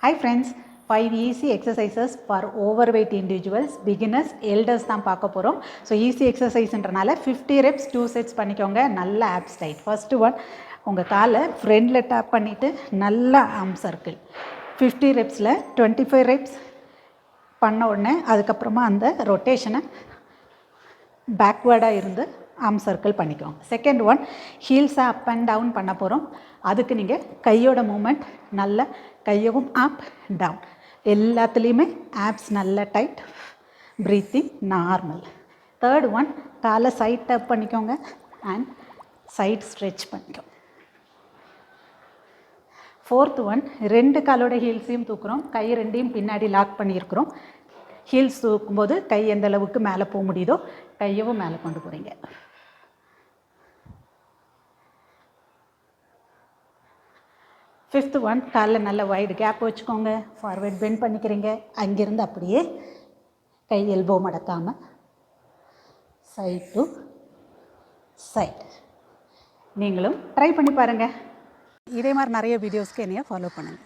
Hi friends, 5 easy exercises for overweight individuals, beginners, elders தான் பார்க்க போகிறோம். ஸோ ஈஸி எக்ஸசைஸ்ன்றனால 50 reps 2 sets பண்ணிக்கோங்க. நல்ல ஆப்ஸ் டைட். ஃபஸ்ட்டு ஒன், உங்கள் காலை ஃப்ரெண்டில் டேப் பண்ணிவிட்டு நல்லா ஆர்ம் சர்க்கிள் 50 ரெப்ஸில் 25 reps பண்ண உடனே அதுக்கப்புறமா அந்த ரொட்டேஷனை பேக்வேர்டாக இருந்து ஆர்ம் சர்க்கிள் பண்ணிக்கோங்க. செகண்ட் ஒன், ஹீல்ஸை அப் அண்ட் டவுன் பண்ண போகிறோம். அதுக்கு நீங்கள் கையோட மூமெண்ட் நல்ல கையவும் அப் டவுன் எல்லாத்துலேயுமே ஆப்ஸ் நல்ல tight, breathing normal. Third one, காலை சைட் டப் பண்ணிக்கோங்க அண்ட் சைட் ஸ்ட்ரெச் பண்ணிக்கோங்க. ஃபோர்த் ஒன், ரெண்டு காலோட ஹீல்ஸையும் தூக்குறோம், கை ரெண்டையும் பின்னாடி லாக் பண்ணியிருக்கிறோம். ஹீல்ஸ் தூக்கும்போது கை எந்த அளவுக்கு மேலே போக முடியுதோ கையவும் மேலே கொண்டு போகிறீங்க. ஃபிஃப்த் ஒன், காலில் நல்ல வைடு கேப் வச்சுக்கோங்க, ஃபார்வேர்ட் பெண்ட் பண்ணிக்கிறீங்க. அங்கேருந்து அப்படியே கை எல்போ மடக்காமல் சைட் டு சைட். நீங்களும் ட்ரை பண்ணி பாருங்கள். இதே மாதிரி நிறைய வீடியோஸ்க்கு என்னைய ஃபாலோ பண்ணுங்கள்.